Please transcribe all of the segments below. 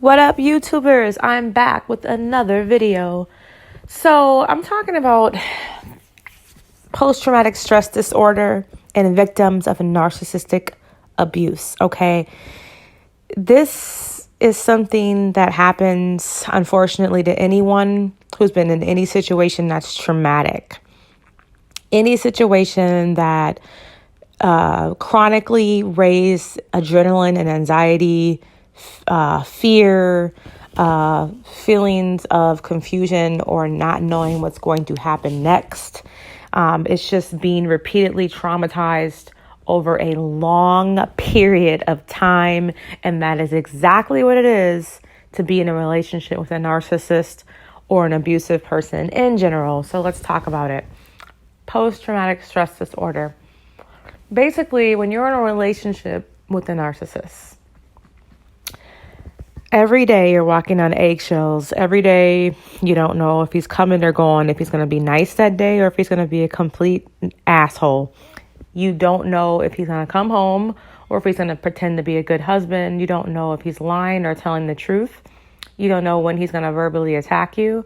What up, YouTubers? I'm back with another video. So I'm talking about post-traumatic stress disorder and victims of narcissistic abuse, okay? This is something that happens, unfortunately, to anyone who's been in any situation that's traumatic. Any situation that chronically raise adrenaline and anxiety, fear, feelings of confusion or not knowing what's going to happen next. It's just being repeatedly traumatized over a long period of time. And that is exactly what it is to be in a relationship with a narcissist or an abusive person in general. So let's talk about it. Post-traumatic stress disorder. Basically, when you're in a relationship with a narcissist, every day you're walking on eggshells. Every day you don't know if he's coming or going, if he's going to be nice that day or if he's going to be a complete asshole. You don't know if he's going to come home or if he's going to pretend to be a good husband. You don't know if he's lying or telling the truth. You don't know when he's going to verbally attack you.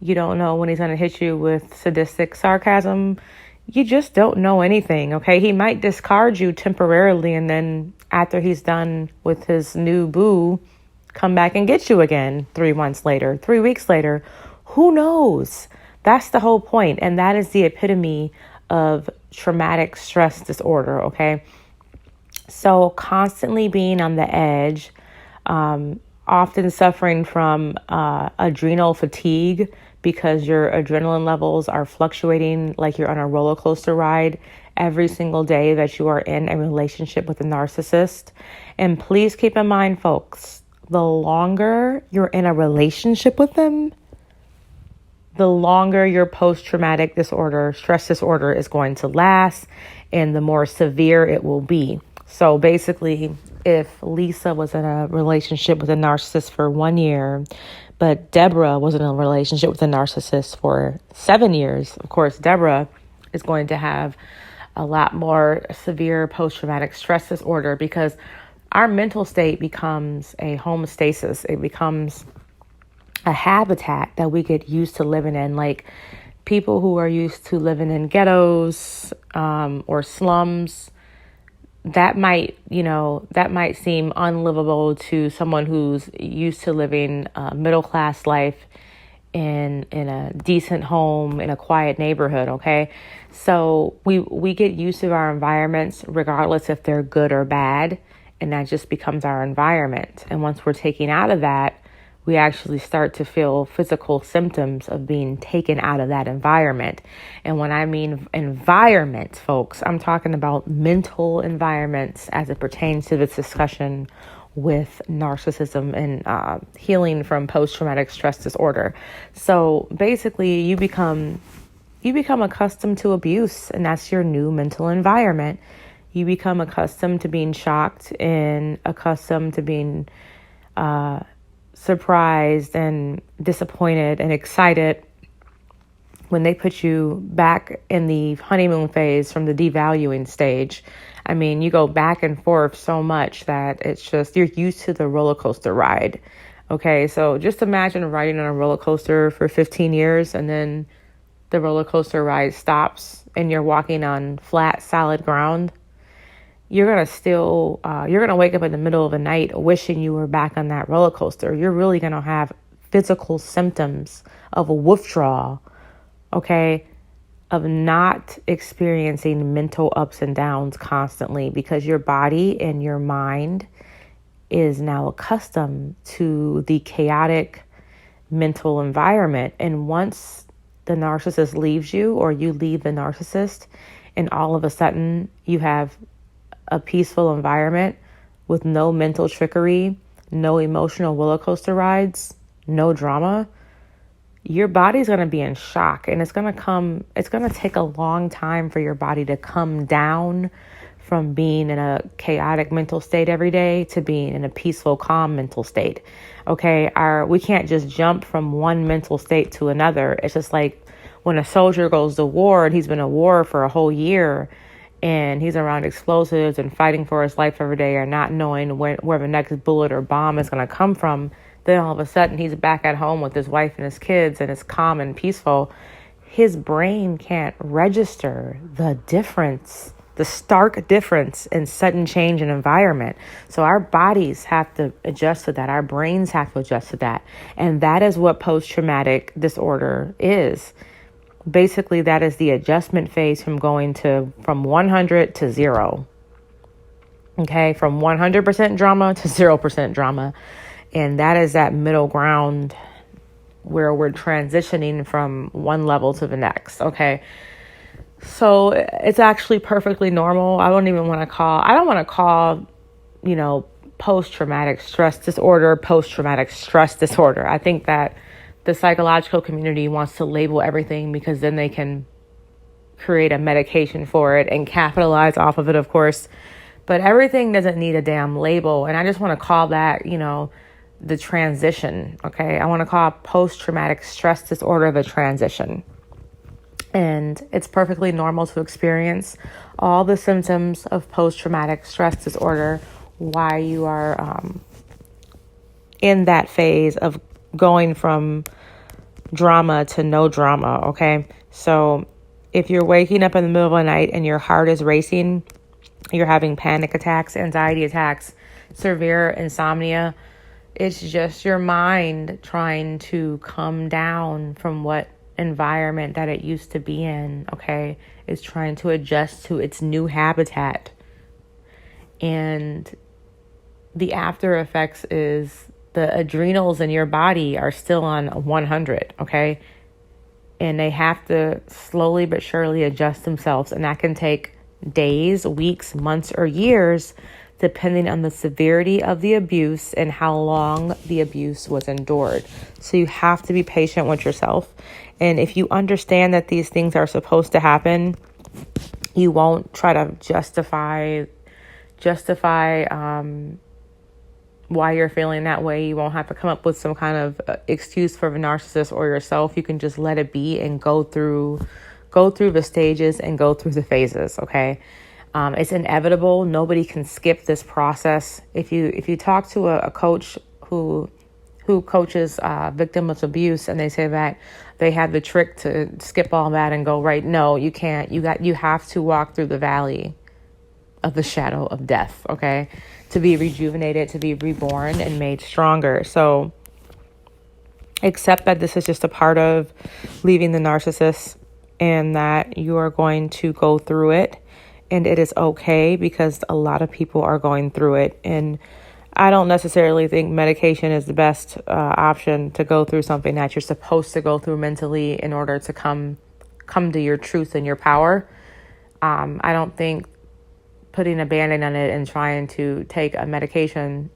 You don't know when he's going to hit you with sadistic sarcasm. You just don't know anything, okay? He might discard you temporarily and then after he's done with his new boo, come back and get you again 3 months later, 3 weeks later. Who knows? That's the whole point. And that is the epitome of traumatic stress disorder, okay? So constantly being on the edge, often suffering from adrenal fatigue because your adrenaline levels are fluctuating like you're on a roller coaster ride every single day that you are in a relationship with a narcissist. And please keep in mind, folks, the longer you're in a relationship with them, the longer your post-traumatic disorder, stress disorder is going to last and the more severe it will be. So basically, if Lisa was in a relationship with a narcissist for 1 year, but Deborah was in a relationship with a narcissist for 7 years, of course, Deborah is going to have a lot more severe post-traumatic stress disorder because our mental state becomes a homeostasis. It becomes a habitat that we get used to living in. Like people who are used to living in ghettos or slums, that might seem unlivable to someone who's used to living a middle-class life in a decent home, in a quiet neighborhood, okay? So we get used to our environments regardless if they're good or bad, and that just becomes our environment. And once we're taken out of that, we actually start to feel physical symptoms of being taken out of that environment. And when I mean environment, folks, I'm talking about mental environments as it pertains to this discussion with narcissism and healing from post-traumatic stress disorder. So basically, you become accustomed to abuse, and that's your new mental environment. You become accustomed to being shocked and accustomed to being surprised and disappointed and excited when they put you back in the honeymoon phase from the devaluing stage. I mean, you go back and forth so much that it's just, you're used to the roller coaster ride. Okay, so just imagine riding on a roller coaster for 15 years and then the roller coaster ride stops and you're walking on flat, solid ground. You're going to wake up in the middle of the night wishing you were back on that roller coaster. You're really going to have physical symptoms of a withdrawal, okay, of not experiencing mental ups and downs constantly because your body and your mind is now accustomed to the chaotic mental environment. And once the narcissist leaves you or you leave the narcissist and all of a sudden you have a peaceful environment with no mental trickery, no emotional roller coaster rides, no drama, your body's going to be in shock, and it's going to take a long time for your body to come down from being in a chaotic mental state every day to being in a peaceful, calm mental state. Okay, we can't just jump from one mental state to another. It's just like when a soldier goes to war and he's been at war for a whole year and he's around explosives and fighting for his life every day or not knowing where the next bullet or bomb is going to come from. Then all of a sudden he's back at home with his wife and his kids and it's calm and peaceful. His brain can't register the difference, the stark difference in sudden change in environment. So our bodies have to adjust to that. Our brains have to adjust to that. And that is what post-traumatic disorder is. Basically, that is the adjustment phase from going from 100 to 0. Okay, from 100% drama to 0% drama. And that is that middle ground where we're transitioning from one level to the next. Okay. So it's actually perfectly normal. I don't want to call, post-traumatic stress disorder, post-traumatic stress disorder. I think that the psychological community wants to label everything because then they can create a medication for it and capitalize off of it, of course. But everything doesn't need a damn label. And I just want to call that, the transition. Okay. I want to call post-traumatic stress disorder the transition. And it's perfectly normal to experience all the symptoms of post-traumatic stress disorder while you are in that phase of going from drama to no drama, okay? So if you're waking up in the middle of the night and your heart is racing, you're having panic attacks, anxiety attacks, severe insomnia, it's just your mind trying to come down from what environment that it used to be in, okay? It's trying to adjust to its new habitat. And the after effects is the adrenals in your body are still on 100, okay? And they have to slowly but surely adjust themselves. And that can take days, weeks, months, or years, depending on the severity of the abuse and how long the abuse was endured. So you have to be patient with yourself. And if you understand that these things are supposed to happen, you won't try to justify why you're feeling that way. You won't have to come up with some kind of excuse for the narcissist or yourself. You can just let it be and go through the stages and go through the phases, okay? It's inevitable. Nobody can skip this process. If you talk to a coach who coaches victims of abuse and they say that they have the trick to skip all that and go right, no, you can't. You have to walk through the valley of the shadow of death, okay, to be rejuvenated, to be reborn and made stronger. So accept that this is just a part of leaving the narcissist and that you are going to go through it. And it is okay because a lot of people are going through it. And I don't necessarily think medication is the best option to go through something that you're supposed to go through mentally in order to come to your truth and your power. I don't think putting a Band-Aid on it and trying to take a medication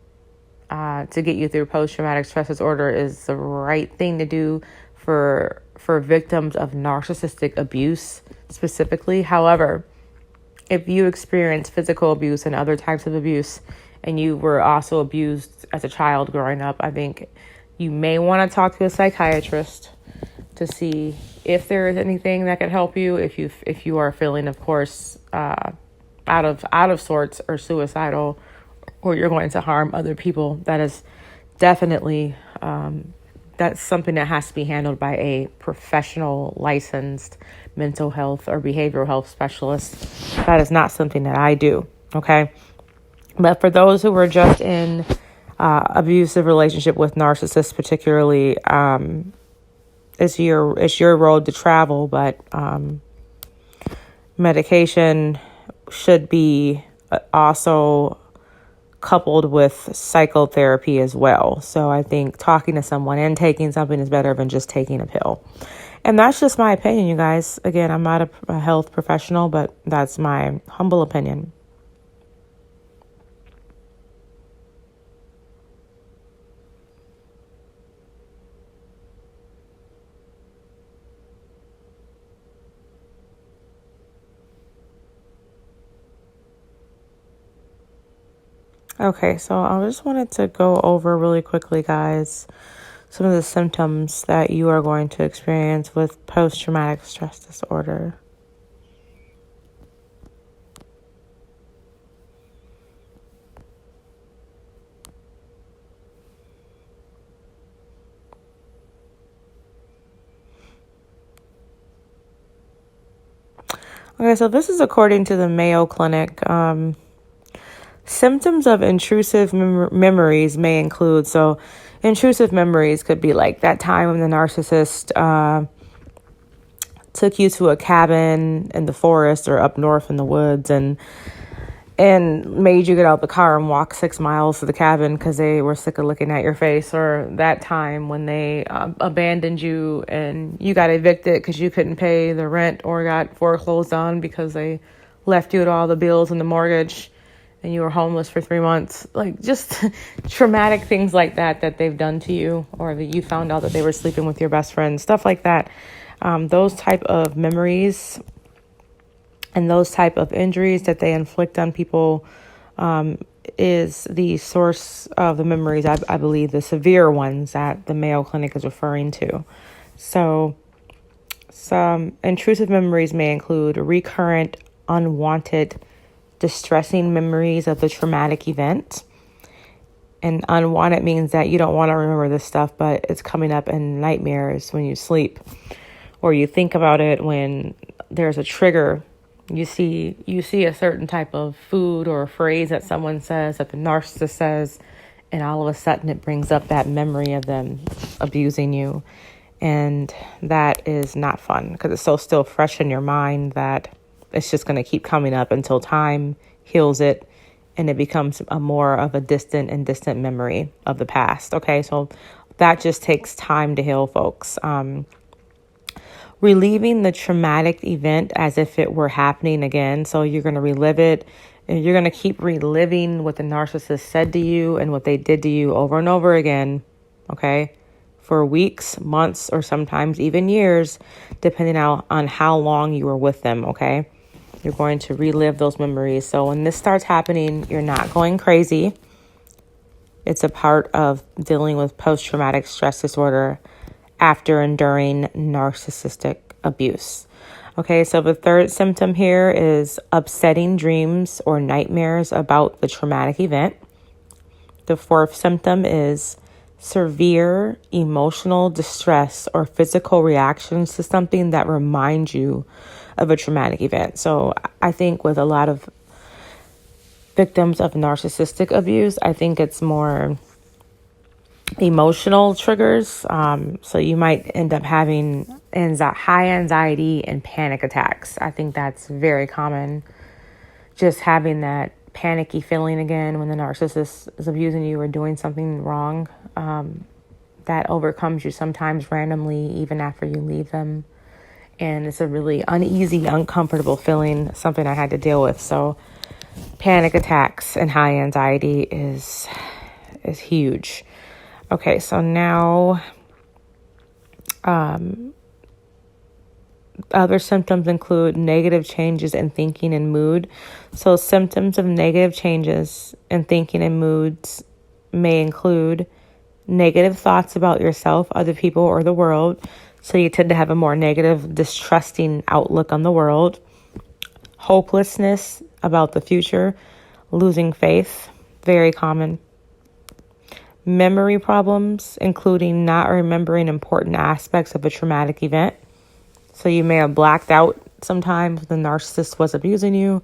to get you through post-traumatic stress disorder is the right thing to do for victims of narcissistic abuse specifically. However, if you experience physical abuse and other types of abuse and you were also abused as a child growing up, I think you may want to talk to a psychiatrist to see if there is anything that could help you. If you are feeling, of course, out of sorts or suicidal, or you're going to harm other people, that is definitely that's something that has to be handled by a professional, licensed mental health or behavioral health specialist. That is not something that I do, okay? But for those who were just in abusive relationship with narcissists particularly, it's your road to travel, but medication should be also coupled with psychotherapy as well. So I think talking to someone and taking something is better than just taking a pill. And that's just my opinion, you guys. Again, I'm not a health professional, but that's my humble opinion. Okay, so I just wanted to go over really quickly, guys, some of the symptoms that you are going to experience with post-traumatic stress disorder. Okay, so this is according to the Mayo Clinic. Symptoms of intrusive memories may include, so intrusive memories could be like that time when the narcissist took you to a cabin in the forest or up north in the woods and made you get out the car and walk 6 miles to the cabin because they were sick of looking at your face, or that time when they abandoned you and you got evicted because you couldn't pay the rent or got foreclosed on because they left you with all the bills and the mortgage and you were homeless for 3 months. Like, just traumatic things like that they've done to you, or that you found out that they were sleeping with your best friend, stuff like that. Those type of memories and those type of injuries that they inflict on people is the source of the memories, I believe, the severe ones that the Mayo Clinic is referring to. So some intrusive memories may include recurrent, unwanted, distressing memories of the traumatic event. And unwanted means that you don't want to remember this stuff, but it's coming up in nightmares when you sleep, or you think about it when there's a trigger. You see a certain type of food or a phrase that someone says, that the narcissist says, and all of a sudden it brings up that memory of them abusing you. And that is not fun because it's so still fresh in your mind that it's just going to keep coming up until time heals it and it becomes a more of a distant memory of the past. Okay, so that just takes time to heal, folks. Reliving the traumatic event as if it were happening again. So you're going to relive it, and you're going to keep reliving what the narcissist said to you and what they did to you over and over again, okay, for weeks, months, or sometimes even years, depending on how long you were with them, okay? You're going to relive those memories. So when this starts happening, you're not going crazy. It's a part of dealing with post-traumatic stress disorder after and during narcissistic abuse. Okay, so the third symptom here is upsetting dreams or nightmares about the traumatic event. The fourth symptom is severe emotional distress or physical reactions to something that reminds you of a traumatic event. So I think with a lot of victims of narcissistic abuse, I think it's more emotional triggers. So you might end up having high anxiety and panic attacks. I think that's very common. Just having that panicky feeling again when the narcissist is abusing you or doing something wrong, that overcomes you sometimes randomly, even after you leave them. And it's a really uneasy, uncomfortable feeling, something I had to deal with. So panic attacks and high anxiety is huge. Okay, so now other symptoms include negative changes in thinking and mood. So symptoms of negative changes in thinking and moods may include negative thoughts about yourself, other people, or the world. So you tend to have a more negative, distrusting outlook on the world. Hopelessness about the future, losing faith, very common. Memory problems, including not remembering important aspects of a traumatic event. So you may have blacked out sometimes the narcissist was abusing you,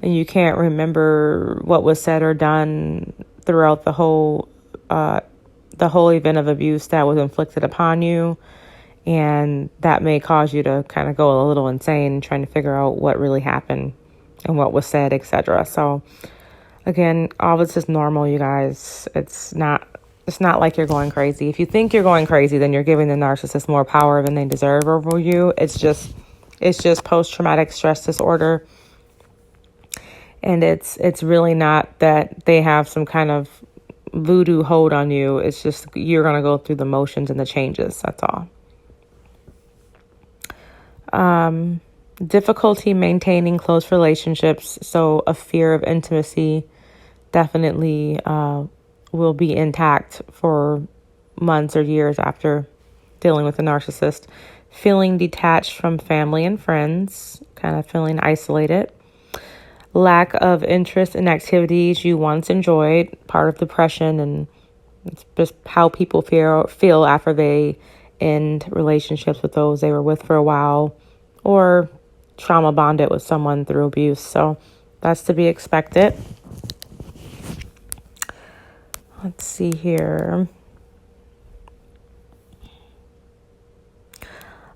and you can't remember what was said or done throughout the whole event of abuse that was inflicted upon you. And that may cause you to kind of go a little insane trying to figure out what really happened and what was said, etc. So again, all this is normal, you guys. It's not like you're going crazy. If you think you're going crazy, then you're giving the narcissist more power than they deserve over you. It's just post-traumatic stress disorder. And it's really not that they have some kind of voodoo hold on you. It's just you're going to go through the motions and the changes. That's all. Difficulty maintaining close relationships. So a fear of intimacy definitely will be intact for months or years after dealing with a narcissist. Feeling detached from family and friends, kind of feeling isolated. Lack of interest in activities you once enjoyed, part of depression, and it's just how people feel after they end relationships with those they were with for a while, or trauma bonded with someone through abuse. So that's to be expected. Let's see here.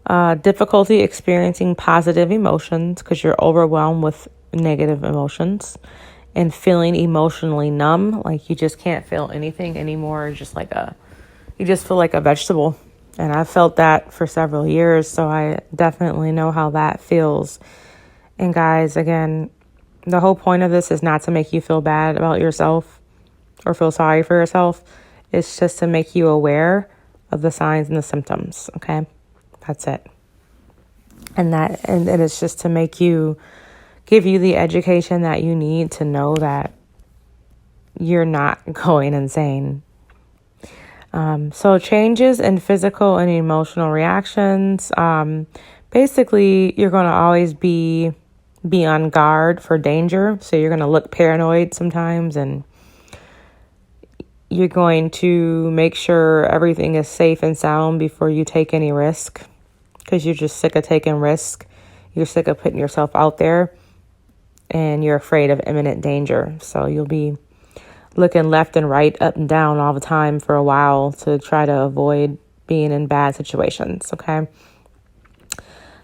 Difficulty experiencing positive emotions because you're overwhelmed with negative emotions, and feeling emotionally numb, like you just can't feel anything anymore. You just feel like a vegetable. And I've felt that for several years, so I definitely know how that feels. And guys, again, the whole point of this is not to make you feel bad about yourself or feel sorry for yourself. It's just to make you aware of the signs and the symptoms, okay? That's it. And it's just to give you the education that you need to know that you're not going insane. So changes in physical and emotional reactions. Basically, you're going to always be on guard for danger. So you're going to look paranoid sometimes, and you're going to make sure everything is safe and sound before you take any risk, because you're just sick of taking risk. You're sick of putting yourself out there, and you're afraid of imminent danger. So you'll be looking left and right, up and down all the time for a while to try to avoid being in bad situations, okay?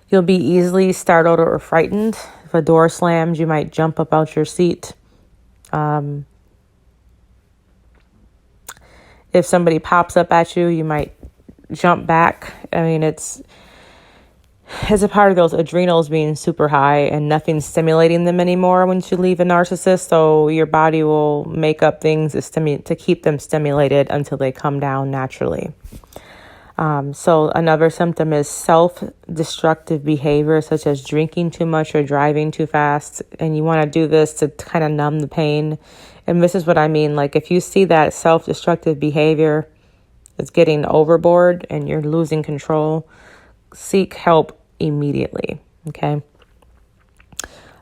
You'll be easily startled or frightened. If a door slams, you might jump up out your seat. If somebody pops up at you, you might jump back. I mean, it's a part of those adrenals being super high and nothing stimulating them anymore once you leave a narcissist. So your body will make up things to keep them stimulated until they come down naturally. So another symptom is self-destructive behavior, such as drinking too much or driving too fast. And you want to do this to kind of numb the pain. And this is what I mean. Like, if you see that self-destructive behavior is getting overboard and you're losing control, seek help immediately, okay?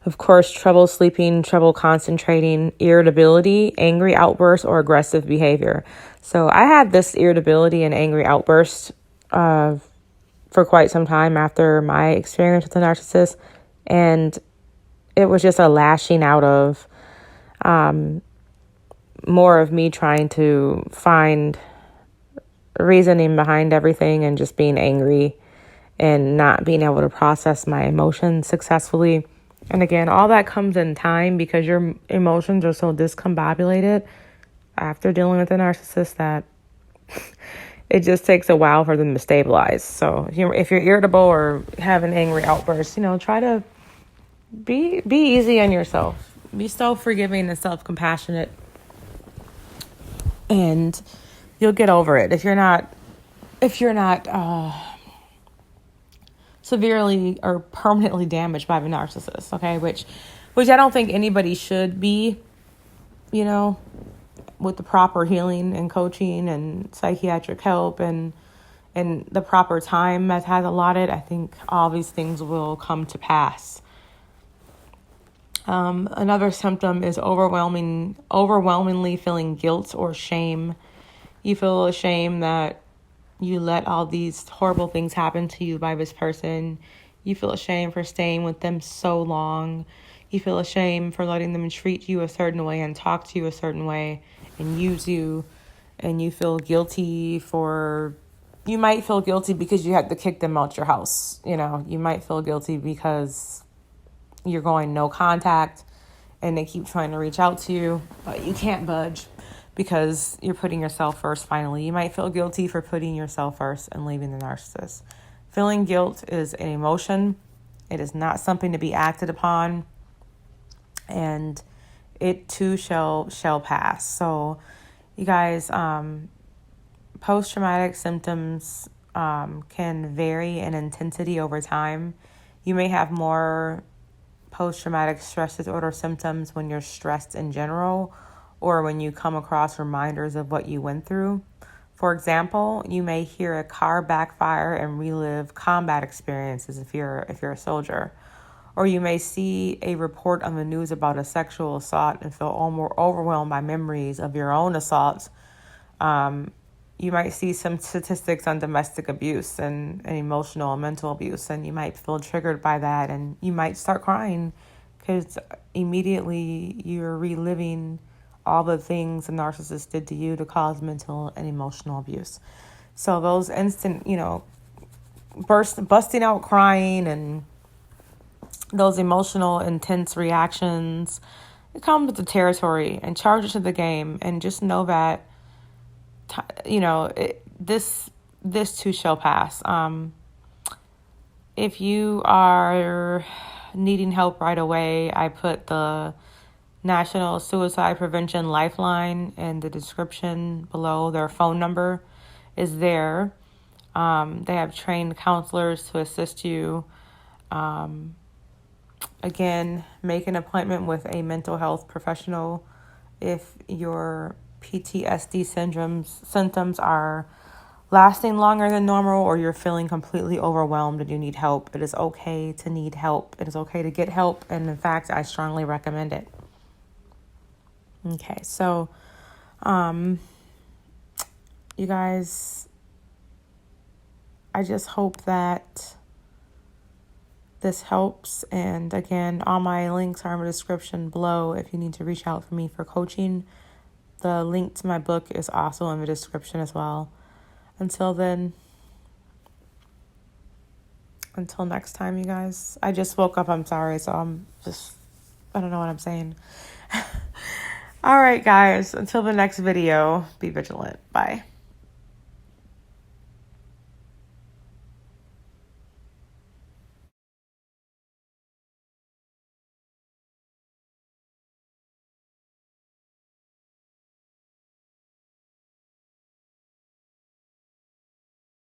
Of course, trouble sleeping, trouble concentrating, irritability, angry outbursts, or aggressive behavior. So I had this irritability and angry outburst for quite some time after my experience with the narcissist, and it was just a lashing out of more of me trying to find reasoning behind everything and just being angry and not being able to process my emotions successfully. And again, all that comes in time because your emotions are so discombobulated after dealing with a narcissist that it just takes a while for them to stabilize. So if you're irritable or have an angry outburst, try to be easy on yourself. Be self-forgiving and self-compassionate, and you'll get over it. If you're not severely or permanently damaged by the narcissist, okay, which I don't think anybody should be, with the proper healing and coaching and psychiatric help and the proper time that has allotted. I think all these things will come to pass. Another symptom is overwhelmingly feeling guilt or shame. You feel ashamed that you let all these horrible things happen to you by this person. You feel ashamed for staying with them so long. You feel ashamed for letting them treat you a certain way and talk to you a certain way and use you. And you feel guilty you might feel guilty because you had to kick them out your house. You might feel guilty because you're going no contact and they keep trying to reach out to you, but you can't budge because you're putting yourself first finally. You might feel guilty for putting yourself first and leaving the narcissist. Feeling guilt is an emotion. It is not something to be acted upon, and it too shall pass. So you guys, post-traumatic symptoms can vary in intensity over time. You may have more post-traumatic stress disorder symptoms when you're stressed in general, or when you come across reminders of what you went through. For example, you may hear a car backfire and relive combat experiences if you're a soldier. Or you may see a report on the news about a sexual assault and feel more overwhelmed by memories of your own assault you might see some statistics on domestic abuse and emotional and mental abuse, and you might feel triggered by that, and you might start crying because immediately you're reliving all the things the narcissist did to you to cause mental and emotional abuse. So those instant, busting out crying and those emotional, intense reactions, it comes with the territory, and charge it to the game, and just know that, this too shall pass. If you are needing help right away, I put the National Suicide Prevention Lifeline in the description below. Their phone number is there. They have trained counselors to assist you. Again, make an appointment with a mental health professional if your PTSD symptoms are lasting longer than normal, or you're feeling completely overwhelmed and you need help. It is okay to need help. It is okay to get help. And in fact, I strongly recommend it. Okay, so, you guys, I just hope that this helps. And again, all my links are in the description below if you need to reach out for me for coaching. The link to my book is also in the description as well. Until next time, you guys. I just woke up, I'm sorry, so I don't know what I'm saying. All right, guys, until the next video, be vigilant. Bye.